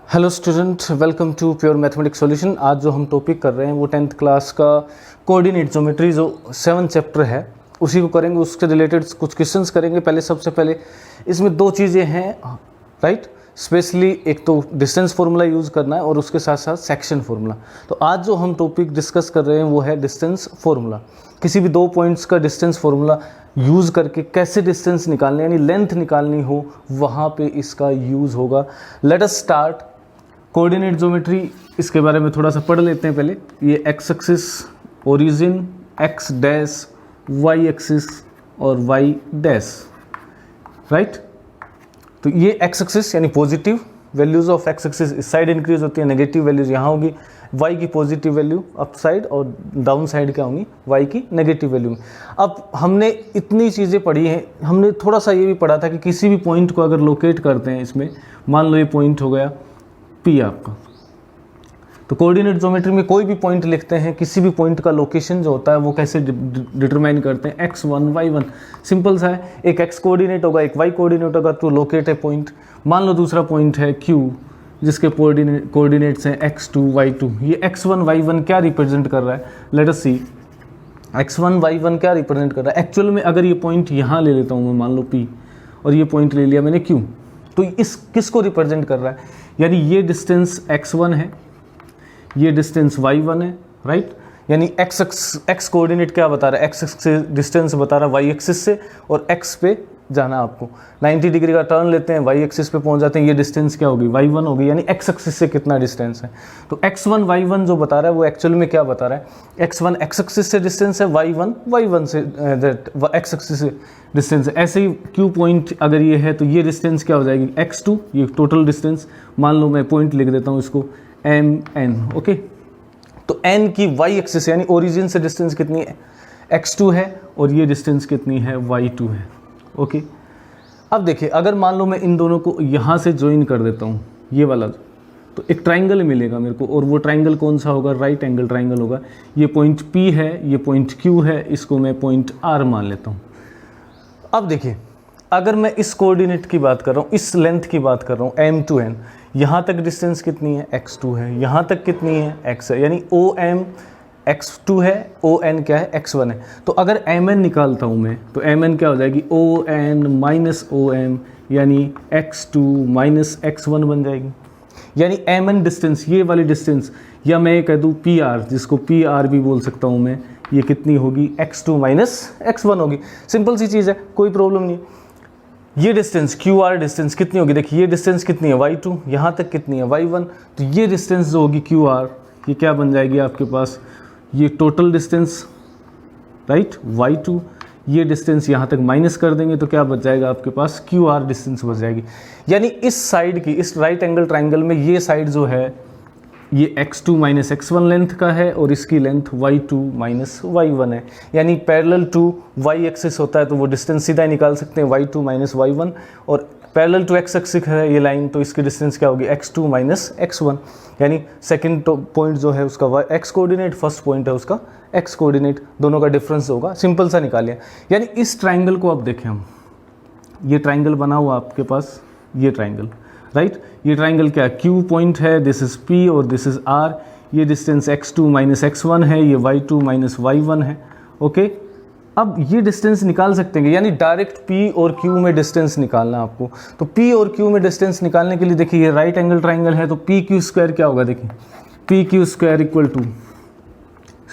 Hello student, welcome to pure mathematics solution. आज जो हम टॉपिक कर रहे हैं वो 10th क्लास का कोऑर्डिनेट ज्योमेट्री जो 7 चैप्टर है उसी को करेंगे। उसके रिलेटेड कुछ क्वेश्चंस करेंगे। सबसे पहले इसमें दो चीज़ें हैं, राइट। स्पेशली एक तो डिस्टेंस फार्मूला यूज़ करना है और उसके साथ साथ सेक्शन फार्मूला। तो आज जो हम टॉपिक डिस्कस कर रहे हैं वो है डिस्टेंस फार्मूला। किसी भी दो पॉइंट्स का डिस्टेंस फार्मूला यूज़ करके कैसे डिस्टेंस निकालने यानी लेंथ निकालनी हो वहाँ पे इसका यूज़ होगा। Let us start coordinate geometry. इसके बारे में थोड़ा सा पढ़ लेते हैं पहले। ये x axis origin, x dash, y axis और वाई डैश, राइट। तो ये एक्स एक्सिस यानी positive values of x axis इस साइड इंक्रीज होती है, नेगेटिव वैल्यूज यहाँ होगी। वाई की पॉजिटिव वैल्यू अप साइड और डाउन साइड क्या होंगी, वाई की नेगेटिव वैल्यू में। अब हमने इतनी चीज़ें पढ़ी हैं, हमने थोड़ा सा ये भी पढ़ा था कि किसी भी पॉइंट को अगर लोकेट करते हैं इसमें, मान लो ये पॉइंट हो गया पी आपका, तो कोऑर्डिनेट ज्योमेट्री में कोई भी पॉइंट लिखते हैं, किसी भी पॉइंट का लोकेशन जो होता है वो कैसे डिटरमाइन करते हैं, x1 y1। सिंपल सा है, एक x कोऑर्डिनेट होगा एक y कोऑर्डिनेट होगा तो लोकेट है पॉइंट। मान लो दूसरा पॉइंट है q जिसके कोऑर्डिनेट्स हैं x2 y2। ये x1 y1 क्या रिप्रेजेंट कर रहा है, लेट अस सी। x1 y1 क्या रिप्रेजेंट कर रहा है एक्चुअल में। अगर ये पॉइंट यहाँ ले लेता हूँ मैं, मान लो p, और ये पॉइंट ले लिया मैंने q, तो इस किसको रिप्रेजेंट कर रहा है, यानी ये डिस्टेंस x1 है, ये डिस्टेंस y1 है, राइट। यानी x कोऑर्डिनेट क्या बता रहा है, x से डिस्टेंस बता रहा है y एक्सिस से, और x पे जाना आपको 90 डिग्री का टर्न लेते हैं, y एक्सिस पे पहुंच जाते हैं। ये डिस्टेंस क्या होगी, y1 होगी, यानी x एक्सिस से कितना डिस्टेंस है। तो x1 y1 जो बता रहा है वो एक्चुअल में क्या बता रहा है, x1 x एक्सिस से डिस्टेंस है, y1 y1 से x एक्सिस से डिस्टेंस है। ऐसे ही q पॉइंट अगर ये है तो ये डिस्टेंस क्या हो जाएगी, x2, ये टोटल डिस्टेंस। मान लो मैं पॉइंट लिख देता हूँ इसको mn, ओके। तो n की y एक्सिस यानी ओरिजिन से डिस्टेंस कितनी है, x2 है, और ये डिस्टेंस कितनी है, y2 है, ओके। अब देखिए, अगर मान लो मैं इन दोनों को यहाँ से ज्वाइन कर देता हूँ, ये वाला, तो एक ट्राइंगल मिलेगा मेरे को, और वो ट्राइंगल कौन सा होगा, राइट एंगल ट्राइंगल होगा। ये पॉइंट P है, ये पॉइंट Q है, इसको मैं पॉइंट R मान लेता हूँ। अब देखिए, अगर मैं इस कोऑर्डिनेट की बात कर रहा हूँ, इस लेंथ की बात कर रहा हूँ, m to n, यहाँ तक डिस्टेंस कितनी है, x2 है, यहाँ तक कितनी है, x है, यानी OM x2 है, ON क्या है, x1 है। तो अगर mn निकालता हूँ मैं, तो mn क्या हो जाएगी, ON माइनस OM, यानी x2 माइनस x1 बन जाएगी। यानी mn डिस्टेंस, ये वाली डिस्टेंस, या मैं कह दूँ PR, जिसको PR भी बोल सकता हूँ मैं, ये कितनी होगी, x2 माइनस x1 होगी। सिंपल सी चीज़ है, कोई प्रॉब्लम नहीं। ये डिस्टेंस QR डिस्टेंस कितनी होगी, देखिए ये डिस्टेंस कितनी है, y2, यहाँ तक कितनी है, y1। तो ये डिस्टेंस जो होगी QR, ये क्या बन जाएगी आपके पास, ये टोटल डिस्टेंस, राइट, y2। ये डिस्टेंस यहाँ तक माइनस कर देंगे तो क्या बच जाएगा आपके पास, QR डिस्टेंस बच जाएगी। यानी इस साइड की, इस राइट एंगल ट्राइंगल में ये साइड जो है ये x2 माइनस x1 लेंथ का है, और इसकी लेंथ y2 माइनस y1 है। यानी पैरेलल टू y एक्सिस होता है तो वो डिस्टेंस सीधा ही निकाल सकते हैं, y2 माइनस y1, और पैरेलल टू x एक्सिस है ये लाइन, तो इसकी डिस्टेंस क्या होगी, x2 माइनस x1। यानी सेकंड पॉइंट जो है उसका x कोऑर्डिनेट, फर्स्ट पॉइंट है उसका x कोऑर्डिनेट, दोनों का डिफरेंस होगा, सिंपल सा निकालिए। यानी इस ट्राइंगल को अब देखें हम, ये ट्राइंगल बना हुआ आपके पास, ये ट्राइंगल, राइट। ये ट्राइंगल क्या है, Q पॉइंट है, दिस इज P और दिस इज R। ये डिस्टेंस x2 माइनस x1 है, ये y2 माइनस y1 है, ओके। अब ये डिस्टेंस निकाल सकते हैं, यानी डायरेक्ट P और Q में डिस्टेंस निकालना आपको। तो P और Q में डिस्टेंस निकालने के लिए देखिए, ये राइट एंगल ट्राइंगल है, तो PQ स्क्वायर क्या होगा, देखिए PQ square equal to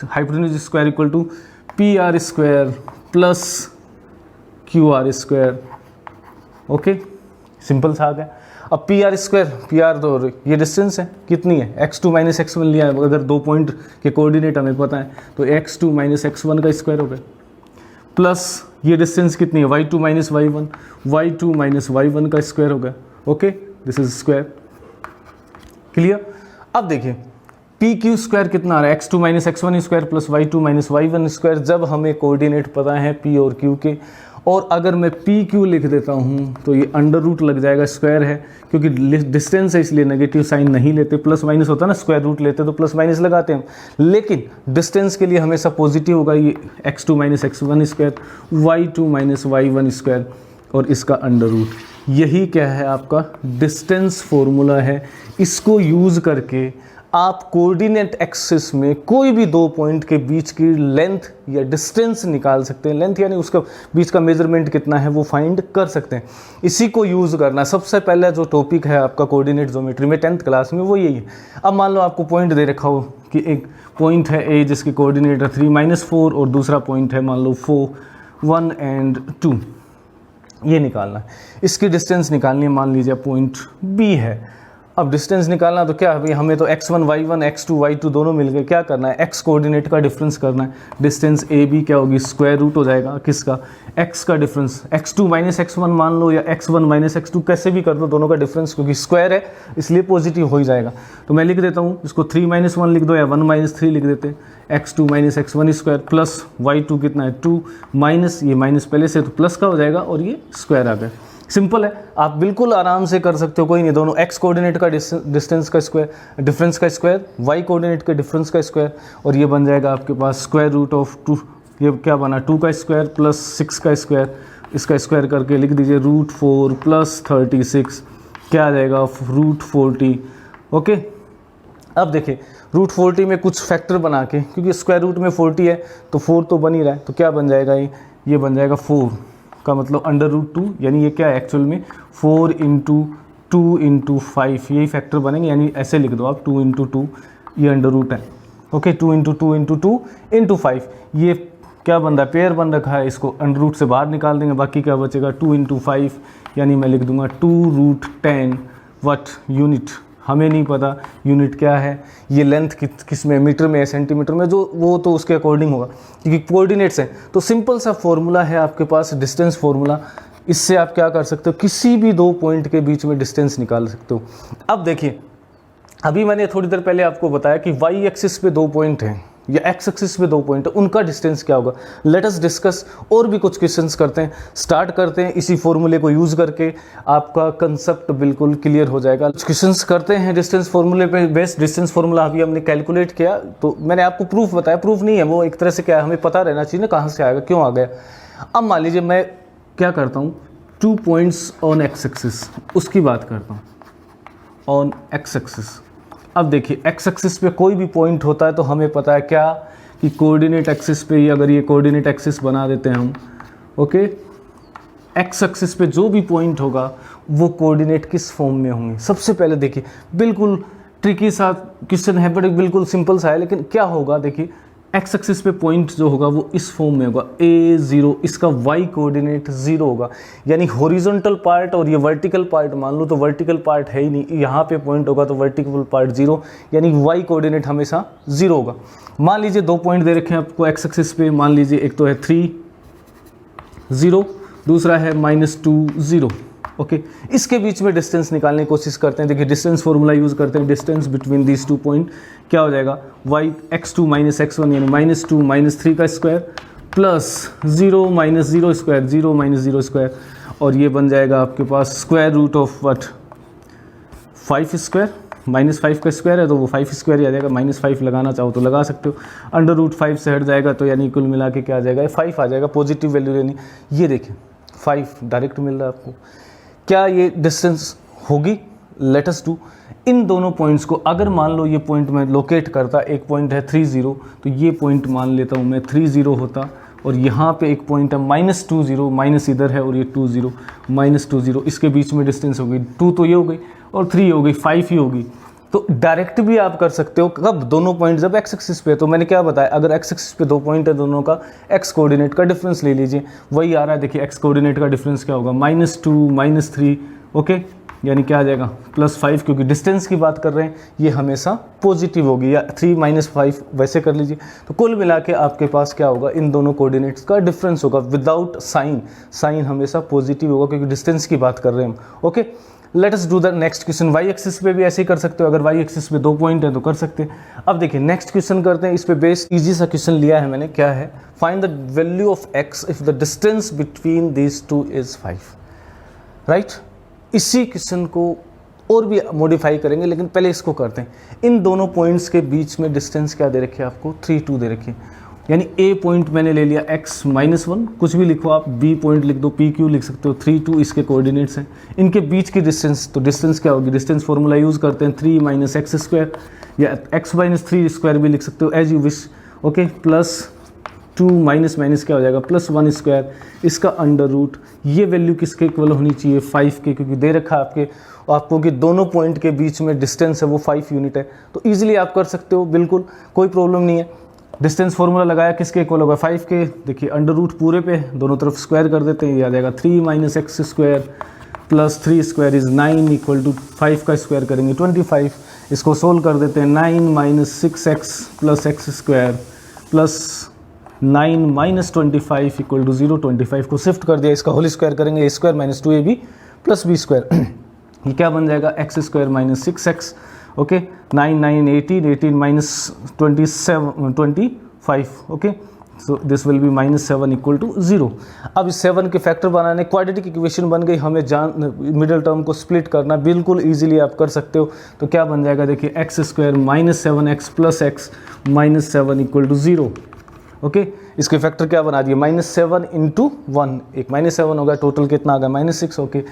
hypotenuse square equal to PR square plus QR square, okay. Simple सा आ गया। अब PR स्क्वायर, PR तो ये डिस्टेंस है, कितनी है, x2 माइनस x1 लिया है, अगर दो पॉइंट के कोऑर्डिनेट हमें पता है तो x2 माइनस x1 का स्क्वायर हो गया, प्लस ये डिस्टेंस कितनी है, y2 minus y1, y2 minus y1 का स्क्वायर हो गया, okay. This is square, clear. अब देखिए PQ स्क्वायर कितना आ रहा है, x2 minus x1 square plus y2 minus y1 square, जब हमें कोऑर्डिनेट पता है P और Q के। और अगर मैं PQ लिख देता हूँ तो ये अंडर रूट लग जाएगा, स्क्वायर है क्योंकि डिस्टेंस है इसलिए नेगेटिव साइन नहीं लेते, प्लस माइनस होता है ना, स्क्वायर रूट लेते तो प्लस माइनस लगाते हैं, लेकिन डिस्टेंस के लिए हमेशा पॉजिटिव होगा। ये x2 minus x1 square, y2 minus y1 square, और इसका अंडर रूट यही क्या है आपका डिस्टेंस फॉर्मूला है। इसको यूज़ करके आप कोऑर्डिनेट एक्सिस में कोई भी दो पॉइंट के बीच की लेंथ या डिस्टेंस निकाल सकते हैं। लेंथ यानी उसका बीच का मेजरमेंट कितना है वो फाइंड कर सकते हैं। इसी को यूज़ करना सबसे पहला जो टॉपिक है आपका कोऑर्डिनेट ज्योमेट्री में 10th क्लास में वो यही है। अब मान लो आपको पॉइंट दे रखा हो कि एक पॉइंट है ए जिसकी कोऑर्डिनेट है 3 - 4 और दूसरा पॉइंट है मान लो 4 1 और 2, ये निकालना है। इसकी डिस्टेंस निकालनी है, मान लीजिए पॉइंट बी है। अब डिस्टेंस निकालना तो क्या है भाई, हमें तो x1 y1 x2 y2 दोनों मिल गए। क्या करना है, x कोऑर्डिनेट का डिफरेंस करना है। डिस्टेंस ए बी क्या होगी, स्क्वायर रूट हो जाएगा किसका, x का डिफरेंस। x2 - x1 मान लो या x1 - x2 कैसे भी कर दो, दोनों का डिफरेंस क्योंकि स्क्वायर है इसलिए पॉजिटिव हो ही जाएगा। तो मैं लिख देता हूँ इसको 3 - 1 लिख दो या 1 - 3 लिख देते हैं। x2 - x1 square plus y2 कितना है 2 माइनस ये माइनस पहले से तो प्लस का हो जाएगा और ये स्क्वायर आ गया। सिंपल है, आप बिल्कुल आराम से कर सकते हो, कोई नहीं। दोनों x कोऑर्डिनेट का डिस्टेंस का स्क्वायर, डिफरेंस का स्क्वायर, y कोऑर्डिनेट के डिफरेंस का स्क्वायर, और ये बन जाएगा आपके पास स्क्वायर रूट ऑफ 2। ये क्या बना 2 का स्क्वायर प्लस 6 का स्क्वायर, इसका स्क्वायर करके लिख दीजिए √4 प्लस 36 क्या आ जाएगा √40। ओके, अब देखिए √40 में कुछ फैक्टर बना के, क्योंकि स्क्वायर रूट में 40 है तो 4 तो बन ही रहा है, तो क्या बन जाएगा ये बन जाएगा 4 का मतलब √2, यानी ये क्या है एक्चुअल में 4 × 2 × 5, यही फैक्टर बनेंगे। यानी ऐसे लिख दो आप 2 × 2 ये अंडर है। ओके, 2 × 2 × 2 × 5 ये क्या बन रहा है, पेयर बन रखा है। इसको अंडर से बाहर निकाल देंगे, बाकी क्या बचेगा 2 × 5, यानी मैं लिख दूंगा 2√10 वट यूनिट। हमें नहीं पता यूनिट क्या है, ये लेंथ किस में, मीटर में, सेंटीमीटर में, जो वो तो उसके अकॉर्डिंग होगा क्योंकि कोऑर्डिनेट्स हैं। तो सिंपल सा फॉर्मूला है आपके पास डिस्टेंस फॉर्मूला। इससे आप क्या कर सकते हो, किसी भी दो पॉइंट के बीच में डिस्टेंस निकाल सकते हो। अब देखिए, अभी मैंने थोड़ी देर पहले आपको बताया कि वाई एक्सिस पे दो पॉइंट हैं या एक्स एक्सिस पे दो पॉइंट है, उनका डिस्टेंस क्या होगा। लेट अस डिस्कस, और भी कुछ क्वेश्चंस करते हैं, स्टार्ट करते हैं इसी फॉर्मूले को यूज़ करके, आपका कंसेप्ट बिल्कुल क्लियर हो जाएगा। कुछ क्वेश्चंस करते हैं डिस्टेंस फॉर्मूले पे बेस्ड। डिस्टेंस फॉर्मूला अभी हमने कैलकुलेट किया, तो मैंने आपको प्रूफ बताया, प्रूफ नहीं है वो, एक तरह से क्या है, हमें पता रहना चाहिए ना कहाँ से आएगा, क्यों आ गया। अब मान लीजिए मैं क्या करता हूँ, 2 पॉइंट्स ऑन एक्स एक्सिस, उसकी बात करता हूँ ऑन एक्स एक्सिस। अब देखिए एक्स एक्सिस पे कोई भी पॉइंट होता है तो हमें पता है क्या कि कोऑर्डिनेट एक्सिस पे, अगर ये कोऑर्डिनेट एक्सिस बना देते हैं हम, ओके, एक्स एक्सिस पे जो भी पॉइंट होगा वो कोऑर्डिनेट किस फॉर्म में होंगे। सबसे पहले देखिए, बिल्कुल ट्रिकी सा क्वेश्चन है बट बिल्कुल सिंपल सा है, लेकिन क्या होगा देखिए, एक्स एक्सिस पे पॉइंट जो होगा वो इस फॉर्म में होगा A0, इसका y कोऑर्डिनेट 0 होगा, यानी हॉरिजॉन्टल पार्ट और ये वर्टिकल पार्ट मान लो तो वर्टिकल पार्ट है ही नहीं, यहाँ पे पॉइंट होगा तो वर्टिकल पार्ट 0, यानी y कोऑर्डिनेट हमेशा 0 होगा। मान लीजिए दो पॉइंट दे रखे हैं आपको एक्स एक्सिस पे, मान लीजिए एक तो है 3 0, दूसरा है -2 0। ओके, इसके बीच में डिस्टेंस निकालने की कोशिश करते हैं। देखिए डिस्टेंस फॉर्मूला यूज़ करते हैं, डिस्टेंस बिटवीन दीज 2 पॉइंट क्या हो जाएगा, x2 - x1 यानी -2 - 3 का स्क्वायर प्लस 0 - 0 स्क्वायर, 0 - 0 स्क्वायर, और ये बन जाएगा आपके पास square root of what 5 square, -5 का स्क्वायर है तो वो 5 स्क्वायर ही आ जाएगा। -5 लगाना चाहो तो लगा सकते हो, √5 से हट जाएगा तो यानी कुल मिला के क्या आ जाएगा, 5 आ जाएगा, पॉजिटिव वैल्यू यानी ये देखिए 5 डायरेक्ट मिल रहा है आपको। क्या ये डिस्टेंस होगी, लेट अस डू। इन दोनों पॉइंट्स को अगर मान लो ये पॉइंट मैं लोकेट करता, एक पॉइंट है 30, तो ये पॉइंट मान लेता हूँ मैं 30 होता, और यहाँ पे एक पॉइंट है -20, माइनस इधर है और ये 20 -20, इसके बीच में डिस्टेंस होगी 2, तो ये हो गई, और 3 हो गई, 5 ही होगी। तो डायरेक्ट भी आप कर सकते हो, कब, दोनों पॉइंट जब एक्स एक्सिस पे। तो मैंने क्या बताया, अगर एक्स एक्सिस पे दो पॉइंट है, दोनों का एक्स कोऑर्डिनेट का डिफरेंस ले लीजिए, वही आ रहा है। देखिए एक्स कोऑर्डिनेट का डिफरेंस क्या होगा, -2 -3, ओके, यानी क्या आ जाएगा +5, क्योंकि डिस्टेंस की बात कर रहे हैं, ये हमेशा पॉजिटिव होगी, या 3 - 5 वैसे कर लीजिए। तो कुल मिला के आपके पास क्या होगा, इन दोनों कोऑर्डिनेट्स का डिफरेंस होगा विदाउट साइन। साइन हमेशा पॉजिटिव होगा क्योंकि डिस्टेंस की बात कर रहे हैं हम। Okay, let us do the next question. Y axis पे भी ऐसे ही कर सकते हो, अगर वाई एक्सिस पे दो पॉइंट है तो कर सकते हैं। अब देखिए नेक्स्ट क्वेश्चन करते हैं, इस पे बेस इजी सा क्वेश्चन लिया है मैंने, क्या है, find the value of x if the distance between these 2 is 5, right. इसी क्वेश्चन को और भी मॉडिफाई करेंगे, लेकिन पहले इसको करते हैं। इन दोनों पॉइंट्स के बीच में डिस्टेंस क्या दे रखी है आपको, 3 2 दे रखी है। यानी ए पॉइंट मैंने ले लिया x माइनस 1, कुछ भी लिखो आप, बी पॉइंट लिख दो, पी क्यू लिख सकते हो, 3 2 इसके कोऑर्डिनेट्स हैं। इनके बीच की डिस्टेंस, तो डिस्टेंस क्या होगी, डिस्टेंस फार्मूला यूज़ करते हैं 3 माइनस एक्स स्क्वायर, या x माइनस 3 स्क्वायर भी लिख सकते हो as you wish. Okay, plus 2 minus minus क्या हो जाएगा प्लस 1 स्क्वायर, इसका अंडर रूट, ये वैल्यू किसके इक्वल होनी चाहिए 5 के, क्योंकि दे रखा है आपको कि दोनों पॉइंट के बीच में डिस्टेंस है वो 5 यूनिट है। तो ईजिली आप कर सकते हो, बिल्कुल कोई प्रॉब्लम नहीं है। डिस्टेंस फार्मूला लगाया, किसके इक्वल होगा 5 के, देखिए अंडर रूट पूरे पे दोनों तरफ स्क्वायर कर देते हैं, ये आ जाएगा 3 minus x square plus 3 square is 9 equal to 5 का स्क्वायर करेंगे 25, इसको सोल्व कर देते हैं 9 minus 6x plus x square plus 9 minus 25 equal to 0, 25 को शिफ्ट कर दिया, इसका होल स्क्वायर करेंगे, a square minus 2ab plus b square, ये क्या बन जाएगा x square minus 6x। Okay, 9 9 18, 18 minus 25, okay, so this will be minus 7 equal to 0। अब इस 7 के फैक्टर बनाने, क्वाड्रेटिक इक्वेशन बन गई, हमें मिडिल टर्म को स्प्लिट करना, बिल्कुल इजीली आप कर सकते हो। तो क्या बन जाएगा, देखिए x square minus 7x plus x minus 7 equal to 0। Okay, इसके फैक्टर क्या बना दिए -7 इंटू 1, एक -7 होगा, टोटल कितना आ गया -6। ओके,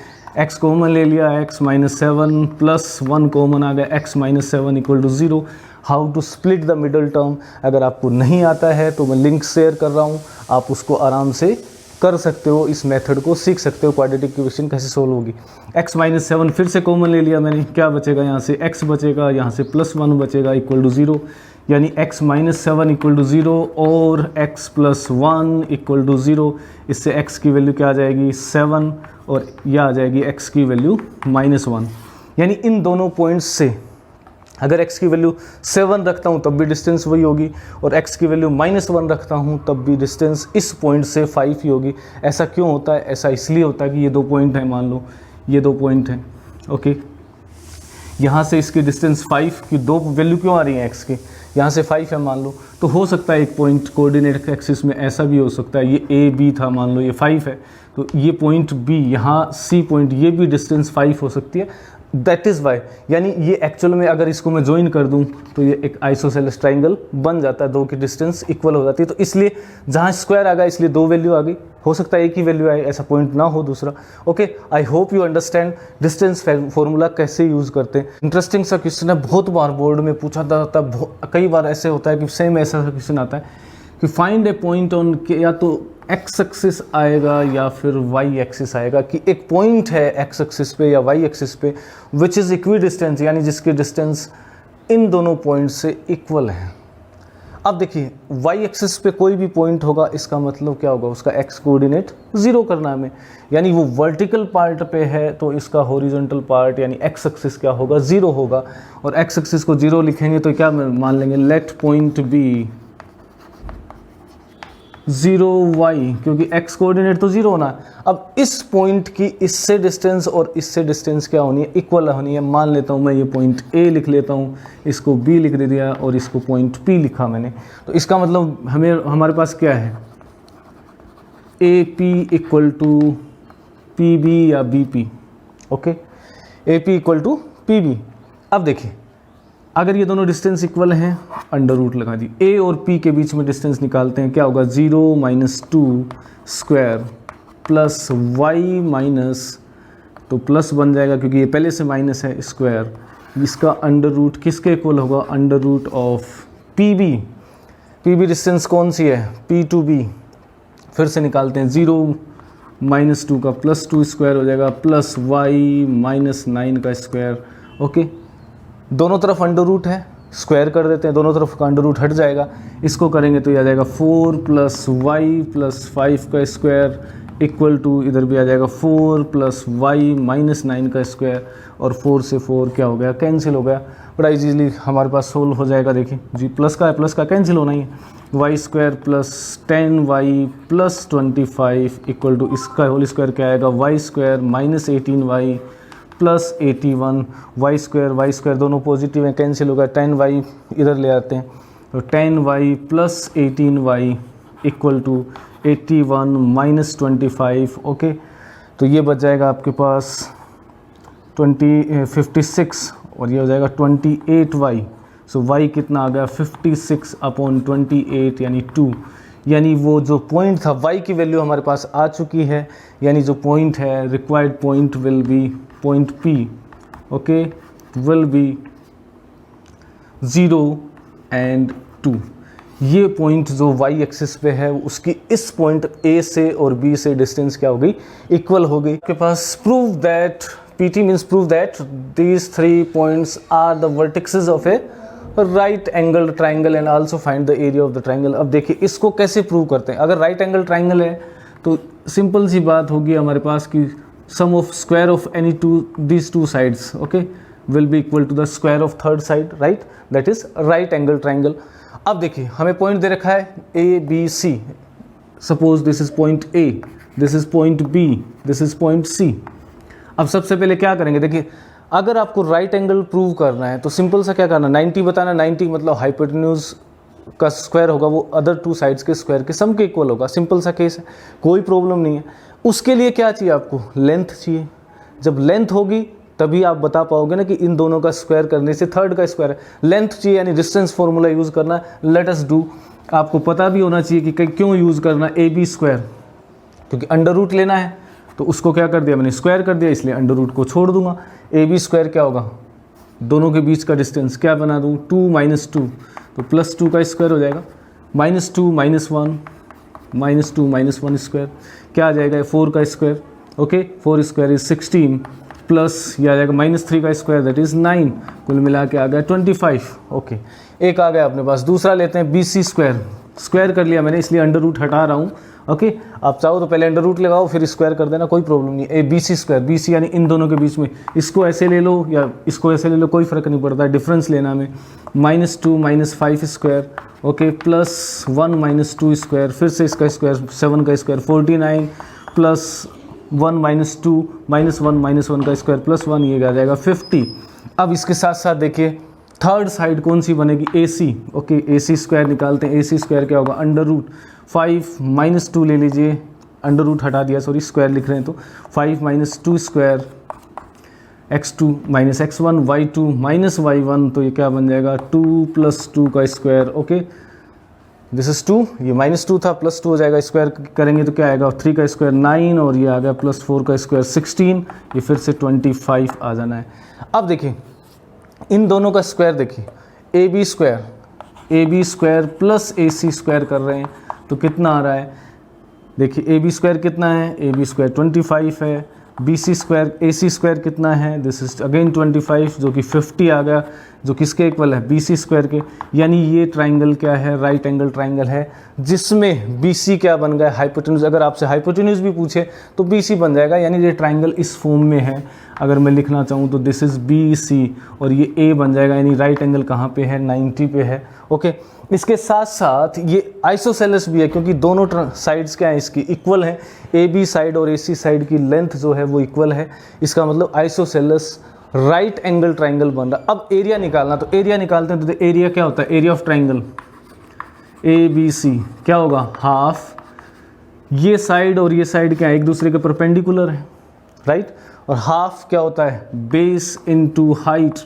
x कॉमन ले लिया, x माइनस 7 प्लस 1 कॉमन आ गया, x minus 7 equal to 0। How to split the middle term, अगर आपको नहीं आता है तो मैं लिंक शेयर कर रहा हूँ, आप उसको आराम से कर सकते हो, इस मेथड को सीख सकते हो, क्वाड्रेटिक इक्वेशन कैसे सोल्व होगी। x माइनस 7 फिर से कॉमन ले लिया मैंने, क्या बचेगा यहाँ से x बचेगा, यहाँ से प्लस 1 बचेगा इक्वल टू 0, यानी x माइनस 7 इक्वल टू 0 और x प्लस 1 इक्वल टू 0। इससे x की वैल्यू क्या आ जाएगी 7 और यह आ जाएगी x की वैल्यू -1। यानी इन दोनों पॉइंट्स से अगर x की वैल्यू 7 रखता हूँ तब भी डिस्टेंस वही होगी, और x की वैल्यू -1 रखता हूँ तब भी डिस्टेंस इस पॉइंट से 5 ही होगी। ऐसा क्यों होता है, ऐसा इसलिए होता है कि ये 2 पॉइंट हैं, मान लो ये 2 पॉइंट हैं। ओके, यहाँ से इसकी डिस्टेंस 5 की 2 वैल्यू क्यों आ रही है x की, यहाँ से 5 है मान लो, तो हो सकता है एक पॉइंट कोऑर्डिनेट एक्सिस में ऐसा भी हो सकता है, ये a b था, मान लो ये 5 है, तो ये पॉइंट b, यहाँ c पॉइंट, ये भी डिस्टेंस 5 हो सकती है। दैट इज़ वाई, यानी ये एक्चुअल में अगर इसको मैं ज्वाइन कर दूं तो ये एक आइसोसेलेस ट्राइंगल बन जाता है, 2 की डिस्टेंस इक्वल हो जाती है। तो इसलिए जहाँ स्क्वायर आ गया इसलिए 2 वैल्यू आ गई, हो सकता है एक ही वैल्यू आए, ऐसा पॉइंट ना हो दूसरा। Okay, I hope you understand distance formula कैसे यूज़ करते हैं। इंटरेस्टिंग सा क्वेश्चन है, बहुत बार बोर्ड में पूछा था, कई बार ऐसे होता है कि सेम ऐसा क्वेश्चन आता है कि फाइंड ए पॉइंट ऑन के, या तो एक्स एक्सिस आएगा या फिर वाई एक्सिस आएगा, कि एक पॉइंट है एक्स एक्सिस पे या वाई एक्सिस पे विच इज़ इक्वी डिस्टेंस, यानी जिसकी डिस्टेंस इन दोनों पॉइंट से इक्वल है। अब देखिए वाई एक्सिस पे कोई भी पॉइंट होगा, इसका मतलब क्या होगा, उसका एक्स कोऑर्डिनेट 0 करना है हमें, यानी वो वर्टिकल पार्ट पे है तो इसका हॉरिजॉन्टल पार्ट यानी एक्स एक्सिस क्या होगा 0 होगा, और एक्स एक्सिस को 0 लिखेंगे तो क्या मान लेंगे, लेट पॉइंट बी 0 y, क्योंकि x कोऑर्डिनेट तो 0 होना है। अब इस पॉइंट की इससे डिस्टेंस और इससे डिस्टेंस क्या होनी है, इक्वल होनी है। मान लेता हूँ मैं ये पॉइंट A लिख लेता हूँ, इसको B लिख दे दिया और इसको पॉइंट P लिखा मैंने, तो इसका मतलब हमारे पास क्या है, AP इक्वल टू PB या BP। Okay, AP equal to PB। अब देखिए अगर ये दोनों डिस्टेंस इक्वल हैं, अंडर रूट लगा दी, A और P के बीच में डिस्टेंस निकालते हैं, क्या होगा 0 minus 2 square plus y minus, तो प्लस बन जाएगा क्योंकि ये पहले से माइनस है, स्क्वायर, इसका अंडर रूट किसके इक्वल होगा, under root of PB। PB distance कौन सी है, P to B, फिर से निकालते हैं, 0 माइनस 2 का प्लस 2 स्क्वायर हो जाएगा प्लस y माइनस 9 का स्क्वायर। ओके, दोनों तरफ अंडर रूट है, स्क्वायर कर देते हैं, दोनों तरफ का अंडर रूट हट जाएगा, इसको करेंगे तो ये आ जाएगा 4 प्लस वाई प्लस 5 का स्क्वायर इक्वल टू, इधर भी आ जाएगा 4 प्लस वाई माइनस 9 का स्क्वायर, और 4 से 4 क्या हो गया, कैंसिल हो गया, बड़ा इजीली हमारे पास सोल्व हो जाएगा। देखिए जी, प्लस का है, प्लस का कैंसिल होना ही है, y square plus 10y plus 25 equal to, इसका होल स्क्वायर क्या आएगा, y square minus 18y plus 81, y square दोनों पॉजिटिव हैं, कैंसिल होगा, 10y इधर ले आते हैं, तो 10y plus 18y equal to 81 minus 25। Okay, तो ये बच जाएगा आपके पास 56 और ये हो जाएगा 28y, सो y कितना आ गया 56/28 यानी 2, यानी वो जो पॉइंट था y की वैल्यू हमारे पास आ चुकी है, यानी जो पॉइंट है required point will be point P, okay, will B 0 and 2। ये पॉइंट जो y एक्सिस पे है उसकी इस पॉइंट A से और B से डिस्टेंस क्या हो गई, इक्वल हो गई। आपके पास prove that, PT means prove that these 3 points are the vertices of a right angle triangle and also find the area of the triangle. अब देखिए इसको कैसे प्रूव करते हैं। अगर राइट एंगल ट्राइंगल है तो सिंपल सी बात होगी हमारे पास कि sum of square of any these two sides, okay, will be equal to the square of third side, right, that is right angle triangle. अब देखिए हमें पॉइंट दे रखा है ABC, suppose this is point A, this is point B, this is point C। अब सबसे पहले क्या करेंगे, देखिए अगर आपको राइट एंगल प्रूव करना है तो सिंपल सा क्या करना, 90 बताना, 90 मतलब हाइपोटेन्यूज का स्क्वायर होगा वो अदर टू साइड्स के स्क्वायर के सम के इक्वल होगा। सिंपल सा केस है, कोई प्रॉब्लम नहीं है। उसके लिए क्या चाहिए आपको, लेंथ चाहिए। जब लेंथ होगी तभी आप बता पाओगे ना कि इन दोनों का स्क्वायर करने से थर्ड का स्क्वायर है। लेंथ चाहिए यानी डिस्टेंस फॉर्मूला यूज़ करना है। लेट अस डू, आपको पता भी होना चाहिए कि क्यों यूज़ करना AB स्क्वायर, क्योंकि अंडर रूट लेना है तो उसको क्या कर दिया मैंने, स्क्वायर कर दिया, इसलिए अंडर रूट को छोड़ दूंगा। AB स्क्वायर क्या होगा, दोनों के बीच का डिस्टेंस क्या बना दूँ, 2 - 2, तो +2 का स्क्वायर हो जाएगा, -2 - 1 -2 - 1 स्क्वायर क्या आ जाएगा, 4 का square, okay, 4 square is 16 plus ये आ जाएगा -3 का स्क्वायर दैट इज़ 9, कुल मिला के आ गया 25, ओके। एक आ गया अपने पास, दूसरा लेते हैं BC स्क्वायर, स्क्वायर कर लिया मैंने इसलिए अंडर रूट हटा रहा हूँ, ओके। आप चाहो तो पहले अंडर रूट लगाओ फिर स्क्वायर कर देना, कोई प्रॉब्लम नहीं है। BC स्क्वायर, BC यानी इन दोनों के बीच में, इसको ऐसे ले लो या इसको ऐसे ले लो, कोई फ़र्क नहीं पड़ता, डिफरेंस लेना हमें। -2 - 5 स्क्वायर, ओके, +1 - 2 स्क्वायर, फिर से इसका स्क्वायर 7 का स्क्वायर 49 प्लस 1 - 2 -1 - 1 का स्क्वायर +1, ये आ जाएगा 50। अब इसके साथ साथ देखिए थर्ड साइड कौन सी बनेगी, AC, ओके, AC स्क्वायर निकालते हैं। AC स्क्वायर क्या होगा, अंडर रूट 5 - 2 ले लीजिए, अंडर रूट हटा दिया, सॉरी स्क्वायर लिख रहे हैं तो 5 - 2 square x2 - x1 y2 - y1, तो ये क्या बन जाएगा 2 + 2 का स्क्वायर, ओके, दिस इज 2, ये -2 था +2 हो जाएगा, स्क्वायर करेंगे तो क्या आएगा 3 का स्क्वायर 9 और ये आ गया +4 का स्क्वायर 16, ये फिर से 25 आ जाना है। अब देखिए इन दोनों का स्क्वायर देखिए, AB square plus AC square कर रहे हैं तो कितना आ रहा है, देखिए AB स्क्वायर कितना है, AB स्क्वायर 25 है, BC स्क्वायर AC स्क्वायर कितना है, दिस इज अगेन 25 जो कि 50 आ गया, जो किसके इक्वल है, BC स्क्वायर के। यानी ये ट्राइंगल क्या है, राइट एंगल ट्राइंगल है जिसमें BC क्या बन गया, हाइपोटेन्यूज। अगर आपसे हाइपोटेन्यूज भी पूछे तो BC बन जाएगा, यानी ये ट्राइंगल इस फॉर्म में है। अगर मैं लिखना चाहूँ तो दिस इज BC और ये A बन जाएगा, यानी राइट एंगल कहाँ पे है, 90 पे है, ओके। इसके साथ साथ ये आइसोसेलेस भी है क्योंकि दोनों साइड्स क्या हैं इसकी, इक्वल हैं। AB साइड और AC साइड की लेंथ जो है वो इक्वल है, इसका मतलब आइसोसेलेस राइट एंगल ट्राइंगल बन रहा। अब एरिया निकालना, तो एरिया निकालते हैं तो एरिया क्या होता है, एरिया ऑफ ट्राइंगल ABC क्या होगा, हाफ। ये साइड और ये साइड क्या है, एक दूसरे के परपेंडिकुलर है, राइट। और हाफ क्या होता है, बेस इनटू हाइट,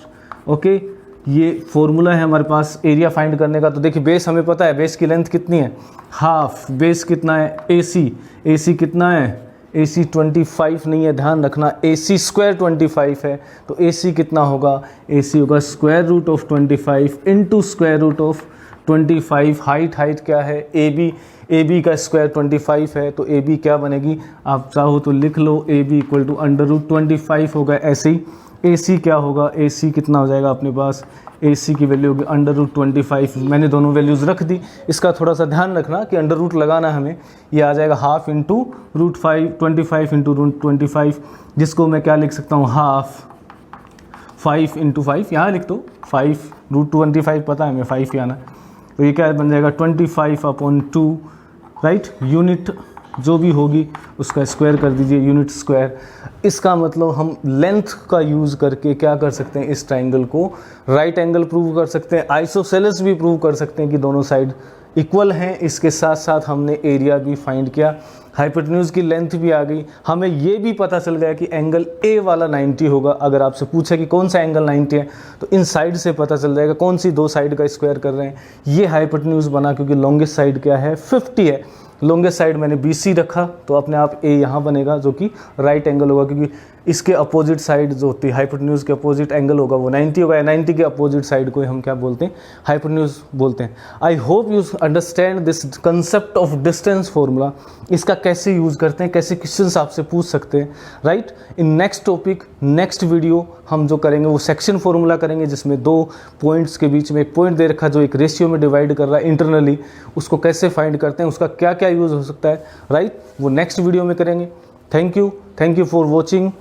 ओके। ये फॉर्मूला है हमारे पास एरिया फाइंड करने का। तो देखिए बेस हमें पता है, बेस की लेंथ कितनी है, हाफ, बेस कितना है AC कितना है, AC 25 नहीं है, ध्यान रखना, AC स्क्वायर 25 है, तो AC कितना होगा, AC होगा square root of 25 into square root of 25। Height क्या है, AB का स्क्वायर 25 है, तो AB क्या बनेगी, आप चाहो तो लिख लो, AB इक्वल टू √25 होगा। ऐसे ही AC क्या होगा, AC कितना हो जाएगा अपने पास, AC की वैल्यू होगी √25। मैंने दोनों वैल्यूज़ रख दी, इसका थोड़ा सा ध्यान रखना कि अंडर रूट लगाना हमें। ये आ जाएगा हाफ इंटू √5, 25 इंटू √25, जिसको मैं क्या लिख सकता हूँ, हाफ 5 इंटू 5, यहाँ लिख दो 5 √25 पता है हमें 5 ही आना, तो ये क्या बन जाएगा 25/2, राइट। यूनिट जो भी होगी उसका स्क्वायर कर दीजिए, यूनिट स्क्वायर। इसका मतलब हम लेंथ का यूज़ करके क्या कर सकते हैं, इस ट्राइंगल को राइट एंगल प्रूव कर सकते हैं, आइसोसेलेस भी प्रूव कर सकते हैं कि दोनों साइड इक्वल हैं। इसके साथ साथ हमने एरिया भी फाइंड किया। हाइपोटेन्यूज की लेंथ भी आ गई, हमें ये भी पता चल गया कि एंगल ए वाला 90 होगा। अगर आपसे पूछे कि कौन सा एंगल 90 है तो इन साइड से पता चल जाएगा कौन सी दो साइड का स्क्वायर कर रहे हैं। ये हाइपोटेन्यूज बना क्योंकि लॉन्गेस्ट साइड क्या है 50 है, लॉन्गेस्ट साइड मैंने BC रखा तो अपने आप ए यहाँ बनेगा जो कि राइट एंगल होगा, क्योंकि इसके अपोजिट साइड जो होती है हाइपोटेन्यूज के अपोजिट एंगल होगा वो 90 होगा। 90 के अपोजिट साइड को हम क्या बोलते हैं, हाइपोटेन्यूज बोलते हैं। I hope you understand this concept of distance formula, इसका कैसे यूज़ करते हैं, कैसे क्वेश्चंस आपसे पूछ सकते हैं, right. In next topic next video हम जो करेंगे वो सेक्शन फॉर्मूला करेंगे, जिसमें दो पॉइंट्स के बीच में एक पॉइंट दे रखा जो एक रेशियो में डिवाइड कर रहा है इंटरनली, उसको कैसे फाइंड करते हैं, उसका क्या क्या यूज़ हो सकता है, राइट। वो नेक्स्ट वीडियो में करेंगे। Thank you for watching.